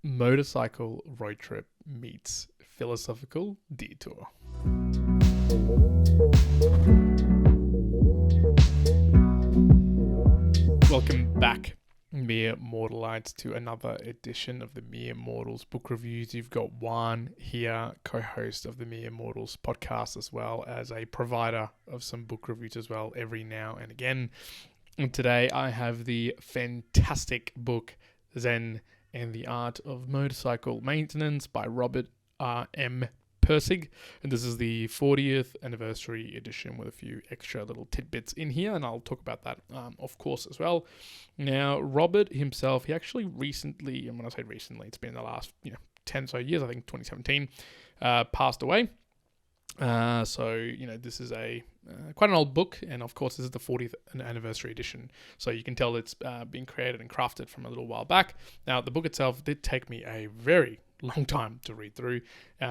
Motorcycle road trip meets philosophical detour. Welcome back, Mere Mortalites, to another edition of the Mere Mortals book reviews. You've got Juan here, co-host of the Mere Mortals podcast, as well as a provider of some book reviews as well every now and again. And today I have the fantastic book Zen and the Art of Motorcycle Maintenance by Robert M. Pirsig, and this is the 40th anniversary edition with a few extra little tidbits in here, and I'll talk about that of course as well. Now, Robert himself, he actually recently, and when I say recently, it's been in the last 10 so years, I think 2017, passed away. So this is a quite an old book, and of course this is the 40th anniversary edition, so you can tell it's been created and crafted from a little while back. Now, the book itself did take me a very long time to read through,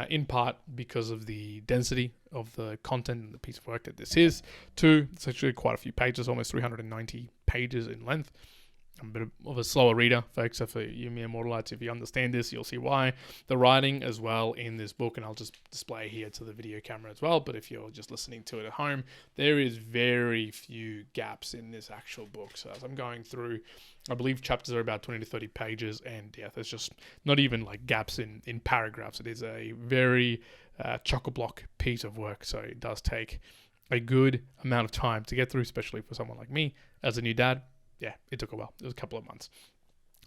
in part because of the density of the content and the piece of work that this is. Two, it's actually quite a few pages, almost 390 pages in length. I'm a bit of a slower reader, folks, so for you Mere Mortalites, if you understand this, you'll see why. The writing as well in this book, and I'll just display here to the video camera as well, but if you're just listening to it at home, there is very few gaps in this actual book. So as I'm going through, I believe chapters are about 20 to 30 pages, and there's just not even like gaps in paragraphs. It is a very chock-a-block piece of work, so it does take a good amount of time to get through, especially for someone like me as a new dad. Yeah, it took a while. It was a couple of months.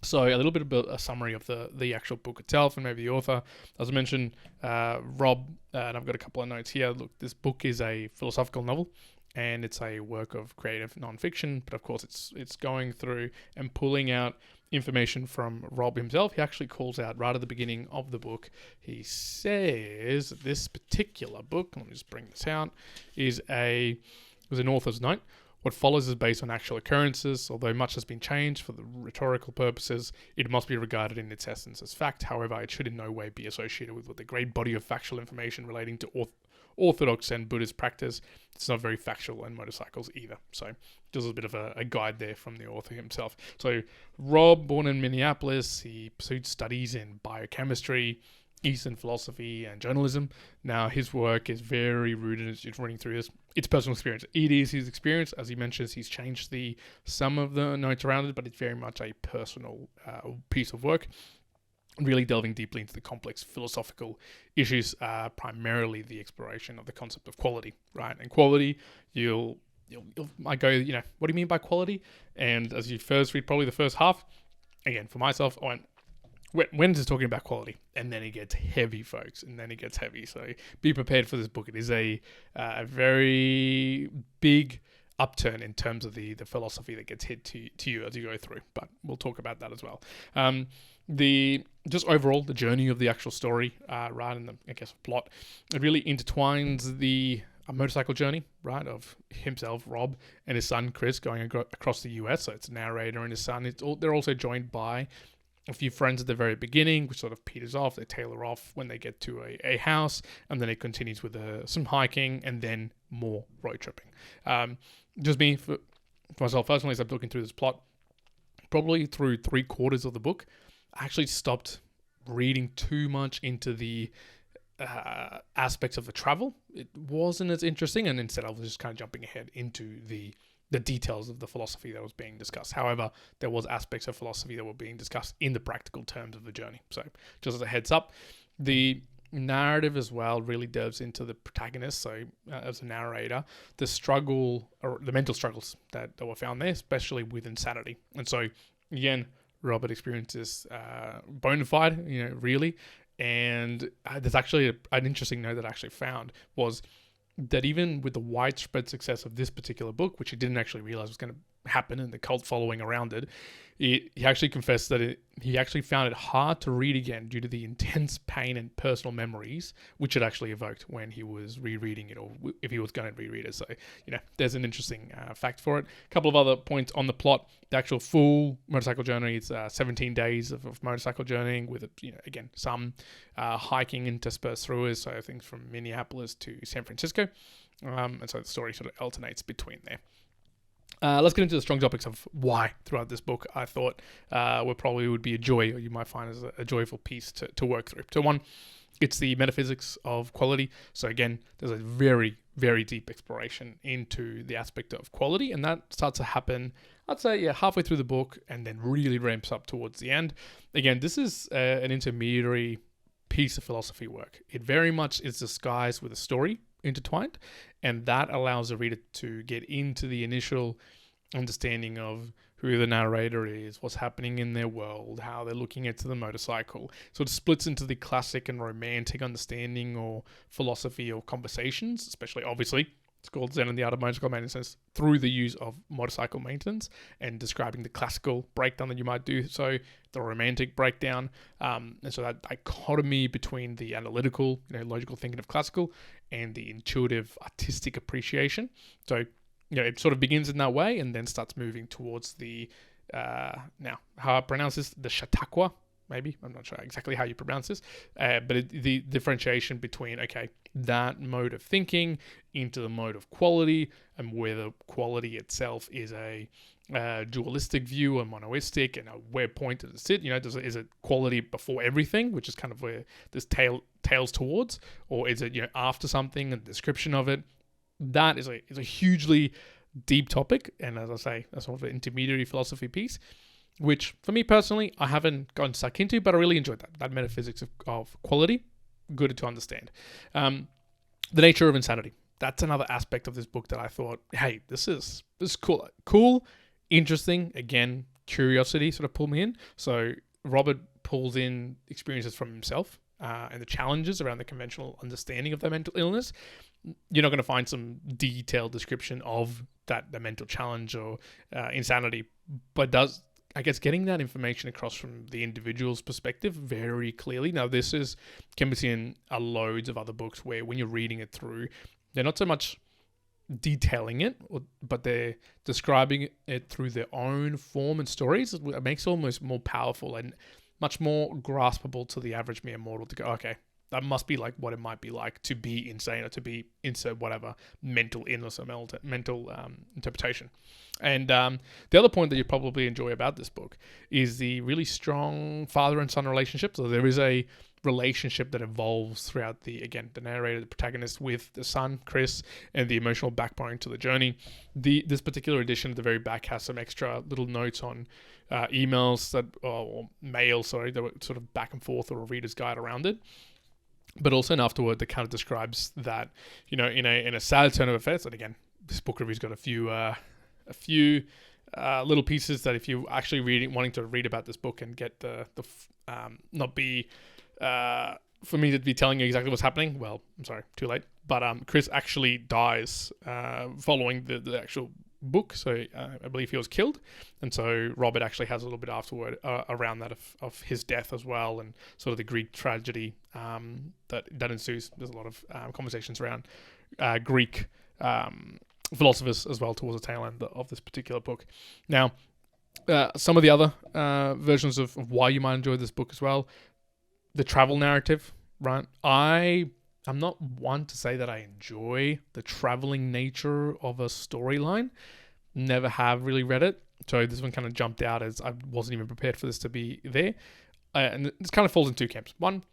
So a little bit about a summary of the actual book itself and maybe the author. As I mentioned, Rob, and I've got a couple of notes here. Look, this book is a philosophical novel, and it's a work of creative nonfiction. But of course, it's going through and pulling out information from Rob himself. He actually calls out right at the beginning of the book. He says this particular book, let me just bring this out, is an author's note. What follows is based on actual occurrences. Although much has been changed for the rhetorical purposes, it must be regarded in its essence as fact. However, it should in no way be associated with the great body of factual information relating to Orthodox and Buddhist practice. It's not very factual in motorcycles either. So just a bit of a guide there from the author himself. So Rob, born in Minneapolis, he pursued studies in biochemistry, Eastern philosophy, and journalism. Now, his work is very rooted, as you're running through this, it's personal experience. It is his experience. As he mentions, he's changed some of the notes around it, but it's very much a personal piece of work, really delving deeply into the complex philosophical issues, primarily the exploration of the concept of quality, right? And quality, I go, what do you mean by quality? And as you first read probably the first half, again, for myself, I went, when is it talking about quality? And then it gets heavy, folks. And then it gets heavy. So be prepared for this book. It is a very big upturn in terms of the philosophy that gets hit to you as you go through. But we'll talk about that as well. Just overall, the journey of the actual story, right, and the plot, it really intertwines a motorcycle journey, right, of himself, Rob, and his son, Chris, going across the US. So it's a narrator and his son. They're also joined by a few friends at the very beginning, which sort of peters off. They tailor off when they get to a house, and then it continues with some hiking and then more road tripping. Just me, for myself personally, as I'm looking through this plot, probably through 3/4 of the book, I actually stopped reading too much into the aspects of the travel. It wasn't as interesting, and instead I was just kind of jumping ahead into the details of the philosophy that was being discussed. However, there was aspects of philosophy that were being discussed in the practical terms of the journey. So just as a heads up, the narrative as well really delves into the protagonist. So as a narrator, the struggle or the mental struggles that were found there, especially with insanity. And so again, Robert experiences bona fide, really. And there's actually an interesting note that I actually found was that even with the widespread success of this particular book, which he didn't actually realize was going to happen and the cult following around it, he actually confessed that he actually found it hard to read again due to the intense pain and personal memories which it actually evoked when he was rereading it, or if he was going to reread it. So, there's an interesting fact for it. A couple of other points on the plot. The actual full motorcycle journey, it's 17 days of motorcycle journeying with, again, some hiking interspersed through it. So things from Minneapolis to San Francisco. And so the story sort of alternates between there. let's get into the strong topics of why throughout this book I thought probably would be a joy, or you might find as a joyful piece to work through. So one, it's the metaphysics of quality. So again, there's a very, very deep exploration into the aspect of quality, and that starts to happen, I'd say, halfway through the book, and then really ramps up towards the end. Again, this is an intermediary piece of philosophy work. It very much is disguised with a story intertwined, and that allows the reader to get into the initial understanding of who the narrator is, what's happening in their world, how they're looking into the motorcycle. So it splits into the classic and romantic understanding or philosophy or conversations, especially obviously it's called Zen and the Art of Motorcycle Maintenance, through the use of motorcycle maintenance and describing the classical breakdown that you might do, so the romantic breakdown, and so that dichotomy between the analytical, logical thinking of classical and the intuitive artistic appreciation. So it sort of begins in that way and then starts moving towards the now how I pronounce this, the Chautauqua. Maybe, I'm not sure exactly how you pronounce this, but the differentiation between, that mode of thinking into the mode of quality, and where the quality itself is a dualistic view, a monoistic, and where point does it sit? Is it quality before everything, which is kind of where this tails towards, or is it after something and the description of it? That is a hugely deep topic, and as I say, that's sort of an intermediary philosophy piece, which for me personally, I haven't gotten stuck into, but I really enjoyed that metaphysics of quality. Good to understand. The nature of insanity. That's another aspect of this book that I thought, hey, this is cool, interesting. Again, curiosity sort of pulled me in. So Robert pulls in experiences from himself and the challenges around the conventional understanding of their mental illness. You're not going to find some detailed description of the mental challenge or insanity, but getting that information across from the individual's perspective very clearly. Now, this can be seen in loads of other books where when you're reading it through, they're not so much detailing it, but they're describing it through their own form and stories. It makes it almost more powerful and much more graspable to the average mere mortal to go, okay, that must be like what it might be like to be insane or to be insert whatever mental illness or mental interpretation. And the other point that you probably enjoy about this book is the really strong father and son relationship. So there is a relationship that evolves throughout the narrator, the protagonist, with the son, Chris, and the emotional backbone to the journey. This particular edition at the very back has some extra little notes on emails or mail, that were sort of back and forth, or a reader's guide around it. But also an afterword that kind of describes that, in a sad turn of events. And again, this book review's got a few little pieces that if you actually wanting to read about this book and get not be for me to be telling you exactly what's happening. Well, I'm sorry, too late. But Chris actually dies following the actual book. So I believe he was killed, and so Robert actually has a little bit afterward around that of his death as well, and sort of the Greek tragedy that ensues. There's a lot of conversations around Greek philosophers as well towards the tail end of this particular book. Now, some of the other versions of why you might enjoy this book as well. The travel narrative, right? I'm not one to say that I enjoy the traveling nature of a storyline. Never have really read it. So this one kind of jumped out as I wasn't even prepared for this to be there. And this kind of falls in two camps. One,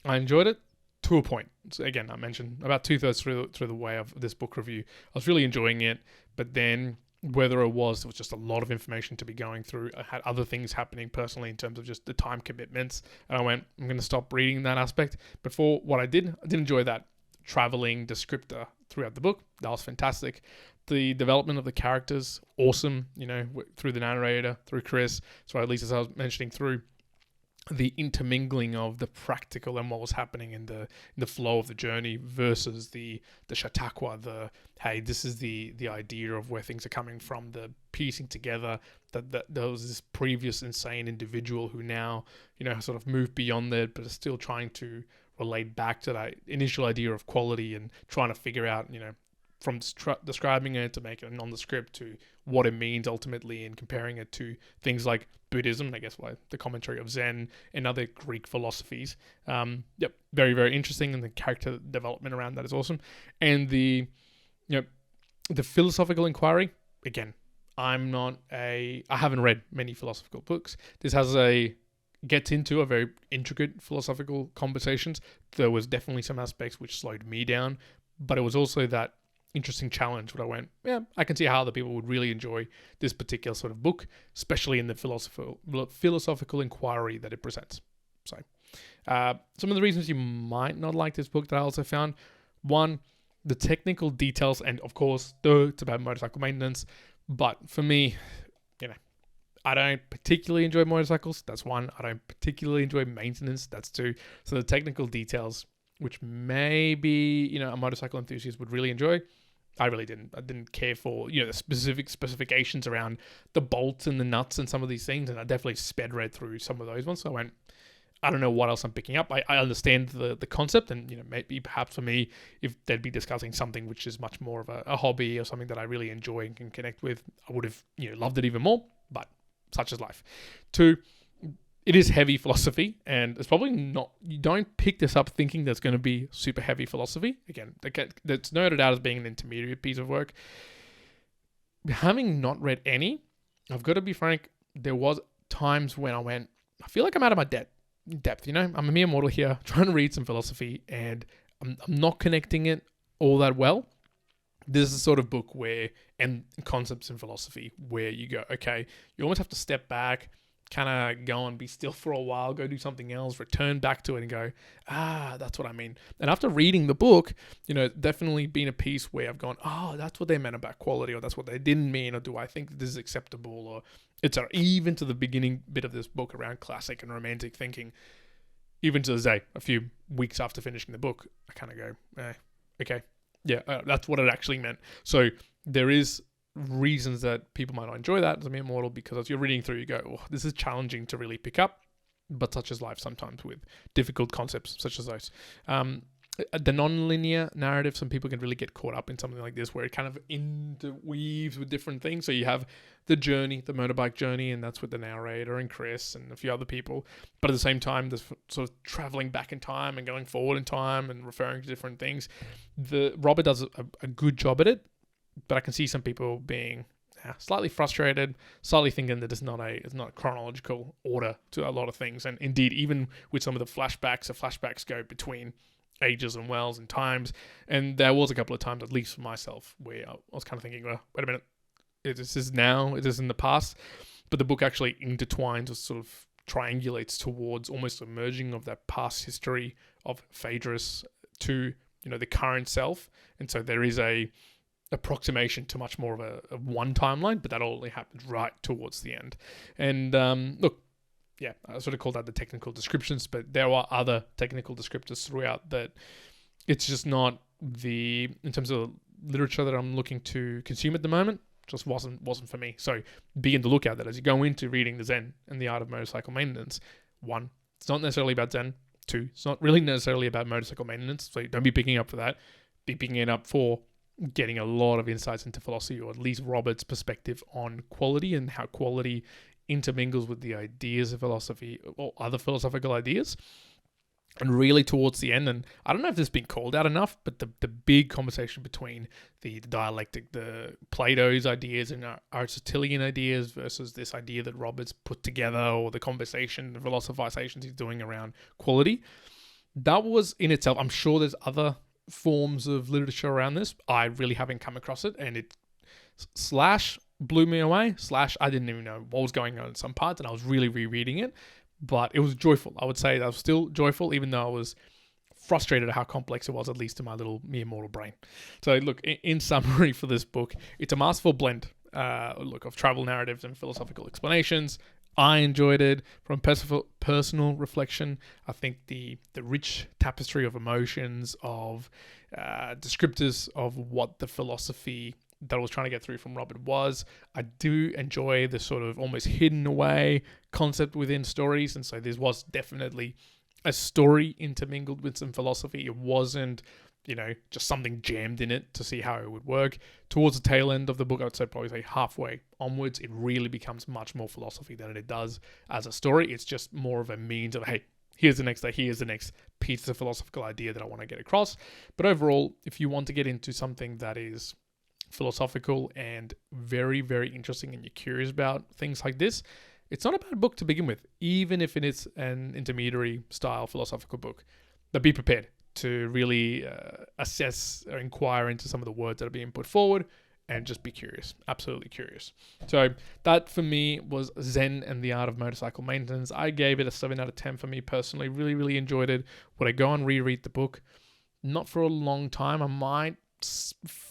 I enjoyed it to a point. So again, I mentioned about 2/3 through the way of this book review. I was really enjoying it, but then whether it was just a lot of information to be going through. I had other things happening personally in terms of just the time commitments. And I went, I'm going to stop reading that aspect. But for what I did enjoy that traveling descriptor throughout the book. That was fantastic. The development of the characters, awesome, through the narrator, through Chris. So at least as I was mentioning, through the intermingling of the practical and what was happening in the flow of the journey versus the Chautauqua, hey, this is the idea of where things are coming from, the piecing together that there was this previous insane individual who now, sort of moved beyond that, but is still trying to relate back to that initial idea of quality and trying to figure out, from describing it to making it nondescript to what it means ultimately, and comparing it to things like Buddhism, and I guess the commentary of Zen and other Greek philosophies. Very, very interesting, and the character development around that is awesome. And the philosophical inquiry, again, I haven't read many philosophical books. This gets into a very intricate philosophical conversations. There was definitely some aspects which slowed me down, but it was also that interesting challenge where I went, yeah, I can see how other people would really enjoy this particular sort of book, especially in the philosophical inquiry that it presents. So, some of the reasons you might not like this book that I also found: one, the technical details, and of course, it's about motorcycle maintenance. But for me, I don't particularly enjoy motorcycles. That's one. I don't particularly enjoy maintenance. That's two. So the technical details, which maybe, a motorcycle enthusiast would really enjoy, I really didn't. I didn't care for, the specific specifications around the bolts and the nuts and some of these things. And I definitely read through some of those ones. So I went, I don't know what else I'm picking up. I understand the concept, and maybe perhaps for me, if they'd be discussing something which is much more of a hobby or something that I really enjoy and can connect with, I would have loved it even more. But such is life. Two, it is heavy philosophy, and it's probably not. You don't pick this up thinking there's going to be super heavy philosophy. Again, that's noted out as being an intermediate piece of work. Having not read any, I've got to be frank. There was times when I went, I feel like I'm out of my depth. I'm a mere mortal here trying to read some philosophy, and I'm not connecting it all that well. This is the sort of book and concepts in philosophy where you go, okay, you almost have to step back, kind of go and be still for a while, go do something else, return back to it and go, that's what I mean. And after reading the book, definitely been a piece where I've gone, that's what they meant about quality, or that's what they didn't mean, or do I think this is acceptable, or etc. Even to the beginning bit of this book around classic and romantic thinking, even to this day, a few weeks after finishing the book, I kind of go, okay, yeah, that's what it actually meant. So there is reasons that people might not enjoy that as a mere mortal, because as you're reading through, you go, this is challenging to really pick up, but such is life sometimes with difficult concepts such as those. The non-linear narrative, some people can really get caught up in something like this where it kind of interweaves with different things. So you have the journey, the motorbike journey, and that's with the narrator and Chris and a few other people. But at the same time, there's sort of traveling back in time and going forward in time and referring to different things. Robert does a good job at it, but I can see some people being slightly frustrated, slightly thinking that it's not a chronological order to a lot of things. And indeed, even with some of the flashbacks go between ages and wells and times. And there was a couple of times, at least for myself, where I was kind of thinking, well, wait a minute, this is now, it is in the past. But the book actually intertwines or sort of triangulates towards almost a merging of that past history of Phaedrus to, the current self. And so there is a approximation to much more of a one timeline, but that only happens right towards the end. And look, yeah, I sort of call that the technical descriptions, but there are other technical descriptors throughout that it's just not in terms of literature that I'm looking to consume at the moment, just wasn't for me. So be on the lookout that as you go into reading the Zen and the Art of Motorcycle Maintenance, one, it's not necessarily about Zen. Two, it's not really necessarily about motorcycle maintenance, so don't be picking up for that. Be picking it up for getting a lot of insights into philosophy, or at least Robert's perspective on quality and how quality intermingles with the ideas of philosophy or other philosophical ideas. And really towards the end, and I don't know if this has been called out enough, but the big conversation between the dialectic, the Plato's ideas and Aristotelian ideas versus this idea that Robert's put together, or the conversation, the philosophizations he's doing around quality, that was in itself, I'm sure there's other forms of literature around this. I really haven't come across it, and it blew me away, I didn't even know what was going on in some parts, and I was really rereading it, but it was joyful. I would say that I was still joyful, even though I was frustrated at how complex it was, at least to my little mere mortal brain. So look, in summary for this book, it's a masterful blend of travel narratives and philosophical explanations. I enjoyed it. From personal reflection, I think the rich tapestry of emotions, of descriptors of what the philosophy that I was trying to get through from Robert was. I do enjoy the sort of almost hidden away concept within stories, and so this was definitely a story intermingled with some philosophy. It wasn't, just something jammed in it to see how it would work. Towards the tail end of the book, I would probably say halfway onwards, it really becomes much more philosophy than it does as a story. It's just more of a means of, hey, here's the next piece of philosophical idea that I want to get across. But overall, if you want to get into something that is philosophical and very, very interesting, and you're curious about things like this, it's not a bad book to begin with, even if it is an intermediary style philosophical book. But be prepared to really assess or inquire into some of the words that are being put forward, and just be curious, absolutely curious. So that for me was Zen and the Art of Motorcycle Maintenance. I gave it a 7 out of 10 for me personally. Really, really enjoyed it. Would I go and reread the book? Not for a long time. I might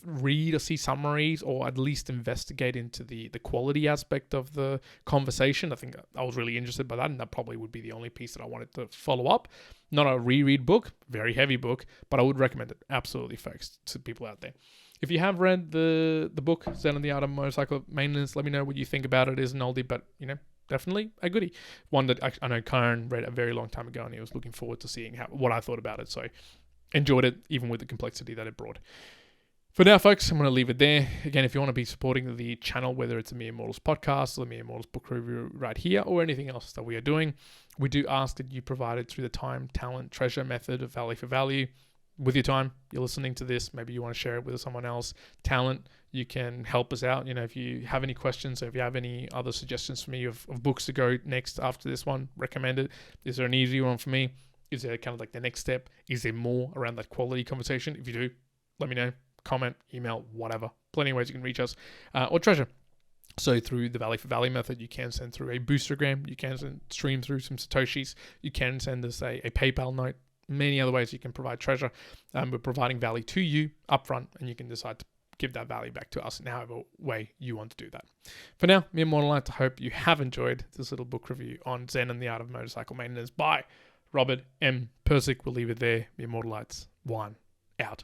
read or see summaries, or at least investigate into the quality aspect of the conversation. I think I was really interested by that, and that probably would be the only piece that I wanted to follow up. Not a reread book, very heavy book, but I would recommend it absolutely, folks, to people out there. If you have read the book Zen and the Art of Motorcycle Maintenance, let me know what you think about it. It is an oldie, but definitely a goodie. One that I know Karen read a very long time ago, and he was looking forward to seeing what I thought about it. So enjoyed it, even with the complexity that it brought. For now, folks, I'm going to leave it there. Again, if you want to be supporting the channel, whether it's a Mere Mortals podcast or the Mere Mortals book review right here, or anything else that we are doing, we do ask that you provide it through the time, talent, treasure method of value for value. With your time, you're listening to this, maybe you want to share it with someone else. Talent, you can help us out. If you have any questions, or if you have any other suggestions for me of books to go next after this one, recommend it. Is there an easy one for me? Is there kind of like the next step? Is there more around that quality conversation? If you do, let me know. Comment, email, whatever. Plenty of ways you can reach us. Or treasure. So through the Value for Value method, you can send through a boostergram. You can stream through some Satoshis. You can send us a PayPal note. Many other ways you can provide treasure. We're providing value to you upfront, and you can decide to give that value back to us in however way you want to do that. For now, Mere Mortalites, I hope you have enjoyed this little book review on Zen and the Art of Motorcycle Maintenance by Robert M. Pirsig. We'll leave it there. Mere Mortalites, Juan, out.